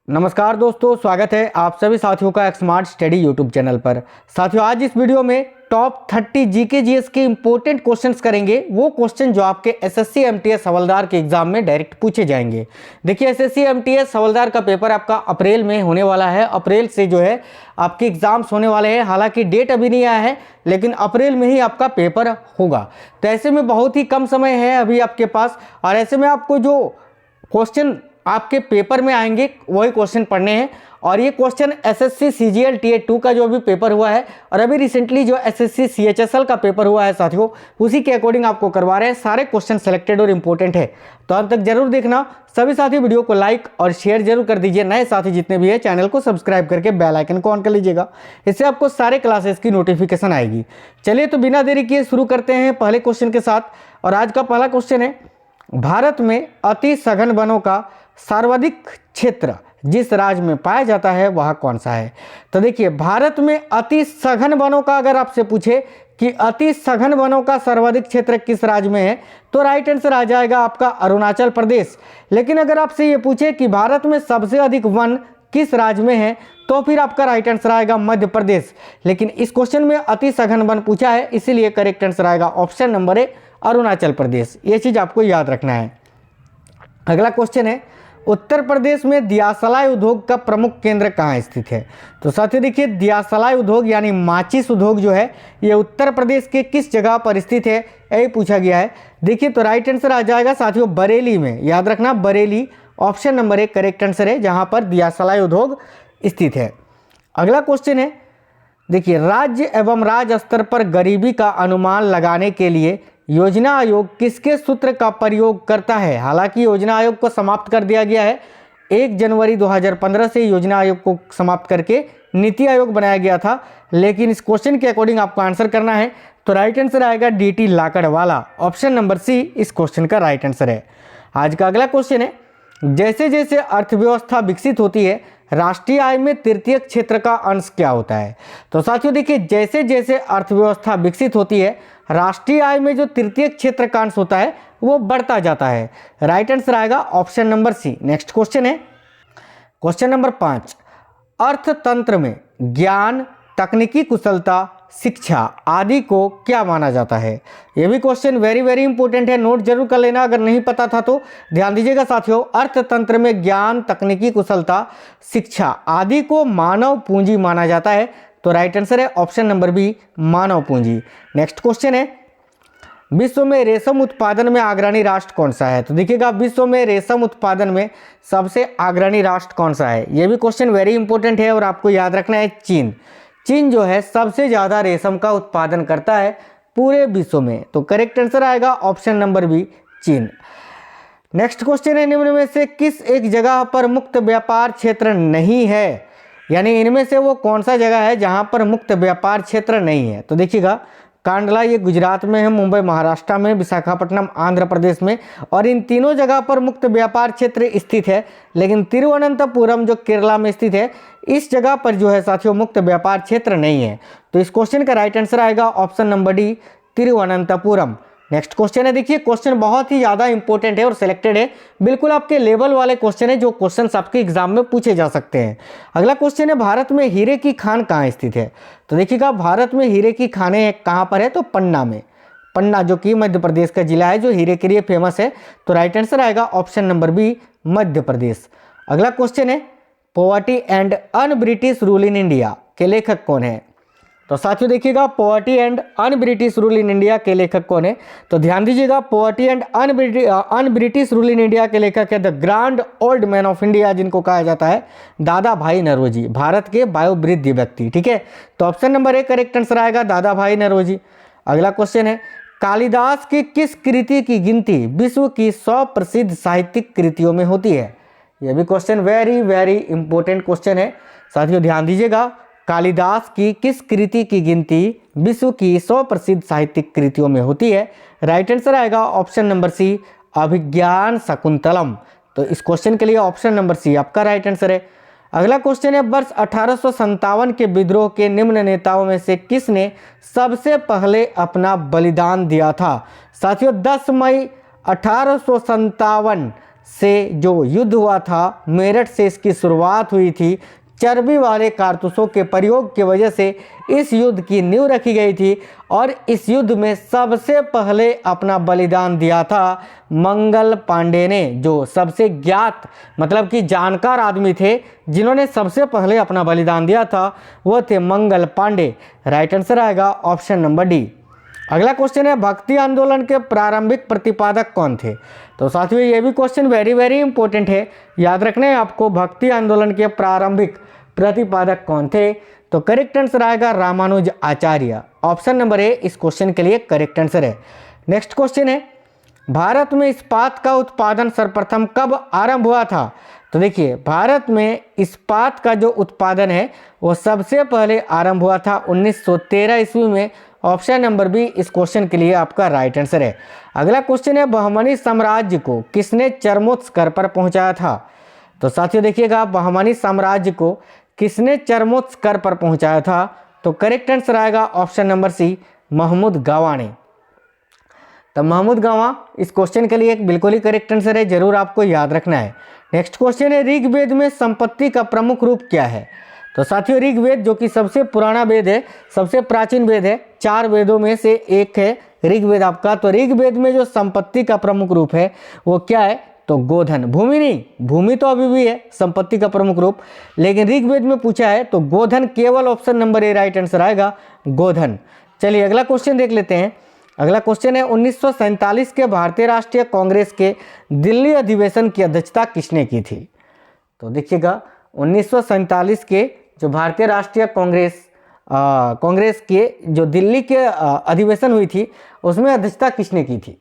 नमस्कार दोस्तों, स्वागत है आप सभी साथियों का एक स्मार्ट स्टडी यूट्यूब चैनल पर। साथियों, आज इस वीडियो में टॉप 30 जीके जीएस के इंपॉर्टेंट क्वेश्चंस करेंगे। वो क्वेश्चन जो आपके एसएससी एमटीएस हवलदार के एग्जाम में डायरेक्ट पूछे जाएंगे। देखिए, एसएससी एमटीएस हवलदार का पेपर आपका अप्रैल में होने वाला है। अप्रैल से जो है आपके एग्जाम्स होने वाले हैं। हालांकि डेट अभी नहीं आया है, लेकिन अप्रैल में ही आपका पेपर होगा। तो ऐसे में बहुत ही कम समय है अभी आपके पास, और ऐसे में आपको जो क्वेश्चन आपके पेपर में आएंगे वही क्वेश्चन पढ़ने हैं। और ये क्वेश्चन एसएससी सीजीएल TA2 का जो भी पेपर हुआ है, और अभी रिसेंटली जो एसएससी CHSL का पेपर हुआ है साथियों, उसी के अकॉर्डिंग आपको करवा रहे हैं। सारे क्वेश्चन सेलेक्टेड और इंपॉर्टेंट है, तो अंत तक जरूर देखना। सभी साथी वीडियो को लाइक और शेयर जरूर कर दीजिए। नए साथी जितने भी है चैनल को सब्सक्राइब करके बेल आइकन को ऑन कर लीजिएगा, इससे आपको सारे क्लासेस की नोटिफिकेशन आएगी। चलिए, तो बिना देरी किए शुरू करते हैं पहले क्वेश्चन के साथ। और आज का पहला क्वेश्चन है, भारत में अति सघन वनों का सर्वाधिक क्षेत्र जिस राज्य में पाया जाता है वह कौन सा है। तो देखिए, भारत में अति सघन वनों का अगर आपसे पूछे कि अति सघन वनों का सर्वाधिक क्षेत्र किस राज्य में है, तो राइट आंसर आ जाएगा आपका अरुणाचल प्रदेश। लेकिन अगर आपसे ये पूछे कि भारत में सबसे अधिक वन किस राज्य में है, तो फिर आपका राइट आंसर आएगा मध्य प्रदेश। लेकिन इस क्वेश्चन में अति सघन वन पूछा है, इसीलिए करेक्ट आंसर आएगा option number A, Arunachal Pradesh. ये चीज आपको याद रखना है। अगला क्वेश्चन है, उत्तर प्रदेश में दियासलाई उद्योग का प्रमुख केंद्र कहाँ स्थित है। तो साथियों देखिए, दियासलाई उद्योग यानी माचिस उद्योग जो है, ये उत्तर प्रदेश के किस जगह पर स्थित है, यही पूछा गया है। देखिए, तो राइट आंसर आ जाएगा साथियों बरेली में। याद रखना, Bareilly option number A correct answer है, जहां पर दियासलाई उद्योग स्थित है। अगला क्वेश्चन है, देखिए, राज्य एवं राज्य स्तर पर गरीबी का अनुमान लगाने के लिए योजना आयोग किसके सूत्र का प्रयोग करता है। हालांकि योजना आयोग को समाप्त कर दिया गया है। 1 जनवरी 2015 से योजना आयोग को समाप्त करके नीति आयोग बनाया गया था। लेकिन इस क्वेश्चन के अकॉर्डिंग आपको आंसर करना है, तो राइट आंसर आएगा DT लाकड़वाला। ऑप्शन नंबर सी इस क्वेश्चन का राइट आंसर है। आज का अगला क्वेश्चन है, जैसे जैसे अर्थव्यवस्था विकसित होती है, राष्ट्रीय आय में तृतीय क्षेत्र का अंश क्या होता है। तो साथियों देखिए, जैसे जैसे अर्थव्यवस्था विकसित होती है, राष्ट्रीय आय में जो तृतीय क्षेत्र का अंश होता है वो बढ़ता जाता है। राइट आंसर आएगा option number C. Next question है, क्वेश्चन नंबर 5, अर्थतंत्र में ज्ञान, तकनीकी कुशलता, शिक्षा आदि को क्या माना जाता है। यह भी क्वेश्चन वेरी इंपॉर्टेंट है, नोट जरूर कर लेना अगर नहीं पता था तो। ध्यान दीजिएगा साथियों, अर्थतंत्र में ज्ञान, तकनीकी कुशलता, शिक्षा आदि को मानव पूंजी माना जाता है। तो राइट आंसर है ऑप्शन नंबर बी, मानव पूंजी। नेक्स्ट क्वेश्चन है, विश्व में रेशम उत्पादन में अग्रणी राष्ट्र कौन सा है। तो देखिएगा, विश्व में रेशम उत्पादन में सबसे अग्रणी राष्ट्र कौन सा है। यह भी क्वेश्चन वेरी इंपॉर्टेंट है और आपको याद रखना है चीन। चीन जो है सबसे ज्यादा रेशम का उत्पादन करता है पूरे विश्व में। तो करेक्ट आंसर आएगा ऑप्शन नंबर बी, चीन। नेक्स्ट क्वेश्चन है, निम्न में से किस एक जगह पर मुक्त व्यापार क्षेत्र नहीं है, यानी इनमें से वो कौन सा जगह है जहां पर मुक्त व्यापार क्षेत्र नहीं है। तो देखिएगा, कांडला ये गुजरात में है, मुंबई महाराष्ट्र में, विशाखापट्टनम आंध्र प्रदेश में, और इन तीनों जगह पर मुक्त व्यापार क्षेत्र स्थित है। लेकिन तिरुवनंतपुरम जो केरला में स्थित है, इस जगह पर जो है साथियों मुक्त व्यापार क्षेत्र नहीं है। तो इस क्वेश्चन का राइट आंसर आएगा option number D, Thiruvananthapuram. Next question है, देखिए क्वेश्चन बहुत ही ज्यादा इंपॉर्टेंट है और सिलेक्टेड है, बिल्कुल आपके लेवल वाले क्वेश्चन है जो क्वेश्चन आपके एग्जाम में पूछे जा सकते हैं। अगला क्वेश्चन है, भारत में हीरे की खान कहाँ स्थित है। तो देखिएगा, भारत में हीरे की खानें कहाँ पर है, तो पन्ना में। पन्ना जो कि मध्य प्रदेश का जिला है जो हीरे के लिए फेमस है। तो राइट आंसर आएगा option number B, Madhya Pradesh. अगला क्वेश्चन है, poverty and un British rule in India के लेखक कौन है। तो साथियों देखिएगा, poverty and un British rule in India के लेखक कौन है। तो ध्यान दीजिएगा, poverty and un British rule in India के लेखक है the grand old man of India, जिनको कहा जाता है दादा भाई नौरोजी, भारत के वयोवृद्ध व्यक्ति। ठीक है, तो option number A correct answer आएगा दादा भाई नौरोजी। अगला क्वेश्चन है, कालिदास की किस कृति की गिनती विश्व की 100 प्रसिद्ध साहित्यिक कृतियों में होती है। यह भी क्वेश्चन वेरी इंपॉर्टेंट क्वेश्चन है साथियों, ध्यान दीजिएगा। कालिदास की किस कृति की गिनती विश्व की 100 प्रसिद्ध साहित्यिक कृतियों में होती है। राइट आंसर आएगा ऑप्शन नंबर सी, अभिज्ञान शकुंतलम। तो इस क्वेश्चन के लिए ऑप्शन नंबर सी आपका राइट आंसर है। अगला क्वेश्चन है, वर्ष 1857 के विद्रोह के निम्न नेताओं में से किसने सबसे पहले अपना बलिदान दिया था। साथियों 10 मई 1857 से जो युद्ध हुआ था, मेरठ से इसकी शुरुआत हुई थी। चर्बी वाले कारतूसों के प्रयोग की वजह से इस युद्ध की नींव रखी गई थी और इस युद्ध में सबसे पहले अपना बलिदान दिया था मंगल पांडे ने, जो सबसे ज्ञात मतलब कि जानकार आदमी थे जिन्होंने सबसे पहले अपना बलिदान दिया था, वो थे मंगल पांडे। राइट आंसर आएगा ऑप्शन नंबर डी। अगला क्वेश्चन है, भक्ति आंदोलन के प्रारंभिक प्रतिपादक कौन थे? तो साथियों ये भी क्वेश्चन वेरी वेरी इंपॉर्टेंट है, याद रखना है आपको, भक्ति आंदोलन के प्रारंभिक प्रतिपादक कौन थे? तो करेक्ट आंसर आएगा रामानुज आचार्य। ऑप्शन नंबर ए इस क्वेश्चन के लिए करेक्ट आंसर है। नेक्स्ट क्वेश्चन है, भारत में इस्पात का उत्पादन सर्वप्रथम कब आरंभ हुआ था? तो देखिए, भारत में इस्पात का जो उत्पादन है वो सबसे पहले आरंभ हुआ था 1913 ईस्वी में। ऑप्शन नंबर बी इस क्वेश्चन के लिए आपका राइट आंसर है। अगला क्वेश्चन है, बहमनी साम्राज्य को किसने चरमोत्कर्ष कर पर पहुंचाया था? तो साथियों देखिएगा, बहमनी साम्राज्य को किसने चरमोत्कर्ष कर पर पहुंचाया था? तो करेक्ट आंसर आएगा ऑप्शन नंबर सी, महमूद गावा ने। तो महमूद गावा इस क्वेश्चन के लिए एक बिल्कुल ही करेक्ट आंसर है, जरूर आपको याद रखना है। नेक्स्ट क्वेश्चन है, ऋग्वेद में संपत्ति का प्रमुख रूप क्या है? तो साथियों ऋग्वेद जो कि सबसे पुराना वेद है, सबसे प्राचीन वेद है, 4 वेदों में से एक है ऋग्वेद आपका। तो ऋग्वेद में जो संपत्ति का प्रमुख रूप है वो क्या है? तो गोधन। भूमि नहीं, भूमि तो अभी भी है संपत्ति का प्रमुख रूप, लेकिन ऋग्वेद में पूछा है तो गोधन केवल option number A right answer आएगा, गोधन। चलिए अगला क्वेश्चन देख लेते हैं। अगला क्वेश्चन है, 1947 के भारतीय राष्ट्रीय कांग्रेस के दिल्ली अधिवेशन की अध्यक्षता किसने की थी? तो देखिएगा, 1947 के जो भारतीय राष्ट्रीय कांग्रेस के जो दिल्ली के अधिवेशन हुई थी उसमें अध्यक्षता किसने की थी?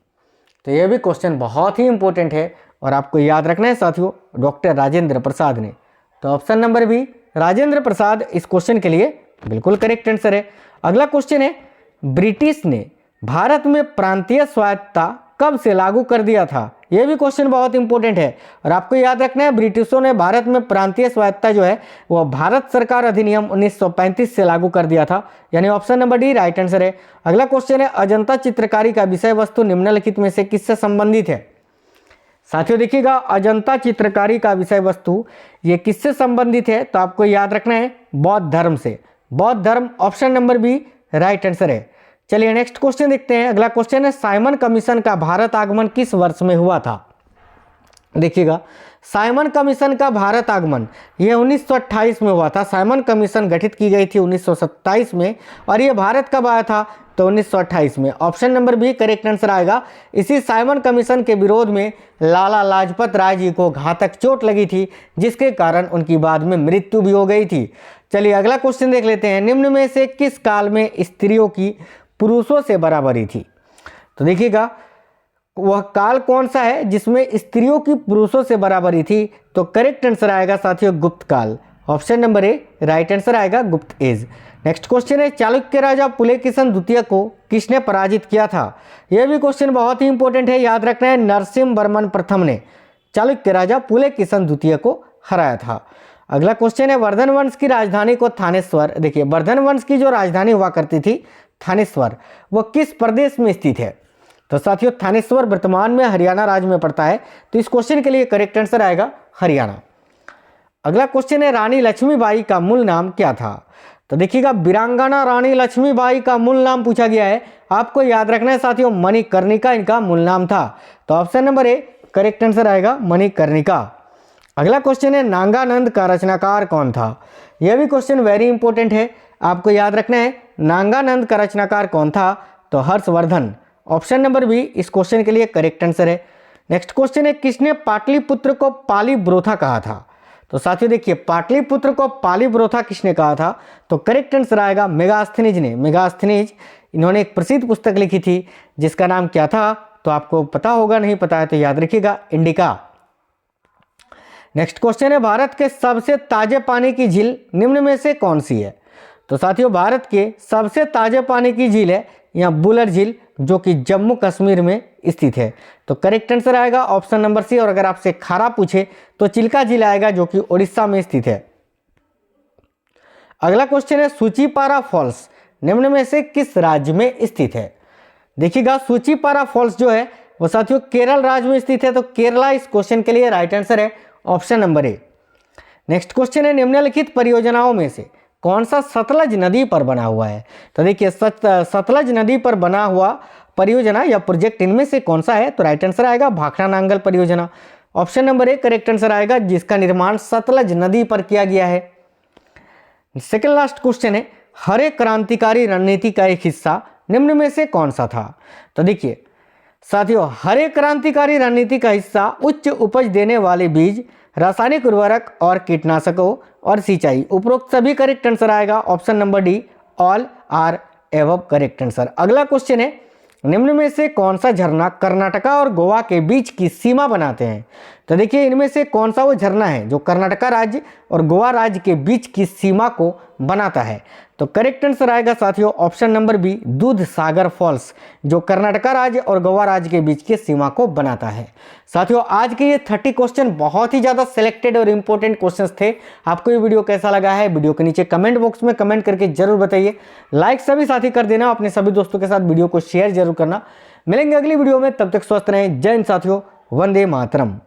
तो यह भी क्वेश्चन बहुत ही इंपॉर्टेंट है और आपको याद रखना है साथियों, डॉक्टर राजेंद्र प्रसाद ने। तो option number B Rajendra Prasad इस क्वेश्चन के लिए बिल्कुल करेक्ट आंसर है। अगला क्वेश्चन है, ब्रिटिश ने भारत में प्रांतीय स्वायत्तता कब से लागू कर दिया था? यह भी क्वेश्चन बहुत इंपॉर्टेंट है और आपको याद रखना है, ब्रिटिशों ने भारत में प्रांतीय स्वायत्तता जो है वो भारत सरकार अधिनियम 1935 से लागू कर दिया था, यानी option number D right answer है। अगला क्वेश्चन है, अजंता चित्रकारी का विषय वस्तु निम्नलिखित में से किससे संबंधित है? साथियों देखिएगा, अजंता चित्रकारी का विषय वस्तु ये किससे संबंधित है? तो आपको याद रखना है बौद्ध धर्म से। बौद्ध धर्म option number B right answer है। चलिए नेक्स्ट क्वेश्चन देखते हैं। अगला क्वेश्चन है, साइमन कमीशन का भारत आगमन किस वर्ष में हुआ था? देखिएगा, साइमन कमीशन का भारत आगमन ये 1928 में हुआ था। साइमन कमीशन गठित की गई थी 1927 में और ये भारत कब आया था? तो 1928 में। Option number B correct answer आएगा। इसी साइमन कमीशन के विरोध में लाला लाजपत राय जी को घातक चोट लगी थी, जिसके कारण उनकी बाद में मृत्यु भी हो गई थी। चलिए अगला क्वेश्चन देख लेते हैं, निम्न में से किस काल में स्त्रियों की पुरुषों से बराबरी थी? तो देखिएगा, वह काल कौन सा है जिसमें स्त्रियों की पुरुषों से बराबरी थी? तो करेक्ट आंसर आएगा साथियों गुप्त काल। Option number A right answer आएगा गुप्त एज। नेक्स्ट क्वेश्चन है, चालुक्य राजा पुलकेशिन द्वितीय को किसने पराजित किया था? यह भी क्वेश्चन बहुत ही इंपॉर्टेंट है, याद रखना है, नरसिंह वर्मन प्रथम ने चालुक्य राजा पुलकेशिन द्वितीय को हराया था। अगला क्वेश्चन है, वर्धन वंश की राजधानी को थानेश्वर, देखिए वर्धन वंश की जो राजधानी हुआ करती थी थानेश्वर, वो किस प्रदेश में स्थित है? तो साथियों थानेश्वर वर्तमान में हरियाणा राज्य में पड़ता है, तो इस क्वेश्चन के लिए करेक्ट आंसर आएगा हरियाणा। अगला क्वेश्चन है, रानी लक्ष्मीबाई का मूल नाम क्या था? तो देखिएगा, वीरांगना रानी लक्ष्मीबाई का मूल नाम पूछा गया है, आपको याद रखना है साथियों मणिकर्णिका इनका मूल नाम था। तो option number A correct answer आएगा मणिकर्णिका। अगला क्वेश्चन है, नागानंद का रचनाकार कौन था? यह भी क्वेश्चन वेरी इंपॉर्टेंट है, आपको याद रखना है नागानंद का रचनाकार कौन था? तो हर्षवर्धन। ऑप्शन नंबर बी इस क्वेश्चन के लिए करेक्ट आंसर है। नेक्स्ट क्वेश्चन है, किसने पाटलिपुत्र को पालीब्रोथा कहा था? तो साथियों देखिए, पाटलिपुत्र को पालीब्रोथा किसने कहा था? तो करेक्ट आंसर आएगा मेगास्थनीज ने। मेगास्थनीज इन्होंने एक प्रसिद्ध पुस्तक लिखी थी जिसका नाम क्या था? तो आपको पता होगा, नहीं पता है तो याद रखिएगा, इंडिका। नेक्स्ट क्वेश्चन है, भारत के सबसे ताजे पानी की झील निम्न में से कौन सी है? तो साथियों भारत के सबसे ताजे पानी की झील है यहाँ बुलर झील, जो कि जम्मू कश्मीर में स्थित है। तो करेक्ट आंसर आएगा ऑप्शन नंबर सी। और अगर आपसे खारा पूछे तो चिल्का झील आएगा, जो कि उड़ीसा में स्थित है। अगला क्वेश्चन है, सूचीपारा फॉल्स निम्न में से किस राज्य में स्थित है? देखिएगा, सूचीपारा फॉल्स जो है वो साथियों केरल राज्य में स्थित है, तो केरला इस क्वेश्चन के लिए राइट आंसर है, option number A. Next question है, निम्नलिखित परियोजनाओं में से कौन सा सतलज नदी पर बना हुआ है? तो देखिए सतलज नदी पर बना हुआ परियोजना या प्रोजेक्ट इनमें से कौन सा है? तो राइट आंसर आएगा भाखड़ा नांगल परियोजना, option number A correct answer आएगा, जिसका निर्माण सतलज नदी पर किया गया है। सेकंड लास्ट क्वेश्चन है, हरे क्रांतिकारी रणनीति का एक हिस्सा निम्न में से कौन सा था? तो देखिए साथियों, हरे क्रांतिकारी रणनीति का हिस्सा उच्च उपज देने वाले बीज, रासायनिक उर्वरक और कीटनाशकों और सिंचाई। उपरोक्त सभी करेक्ट आंसर आएगा, option number D all are above correct answer. अगला क्वेश्चन है, निम्न में से कौन सा झरना कर्नाटका और गोवा के बीच की सीमा बनाते हैं? तो देखिए इनमें से कौन सा वो झरना है जो कर्नाटका राज्य और गोवा राज्य के बीच की सीमा को बनाता है? तो करेक्ट आंसर आएगा साथियों, ऑप्शन नंबर बी दूध सागर फॉल्स, जो कर्नाटका राज्य और गोवा राज्य के बीच की सीमा को बनाता है। साथियों आज के ये 30 क्वेश्चन बहुत ही ज़्यादा सिलेक्टेड और इंपॉर्टेंट क्वेश्चंस थे। आपको ये वीडियो कैसा लगा है वीडियो के नीचे कमेंट बॉक्स में कमेंट करके जरूर बताइए। लाइक सभी साथी कर देना, अपने सभी दोस्तों के साथ वीडियो को शेयर जरूर करना। मिलेंगे अगली वीडियो में, तब तक स्वस्थ रहें। जय हिंद साथियों, वंदे मातरम।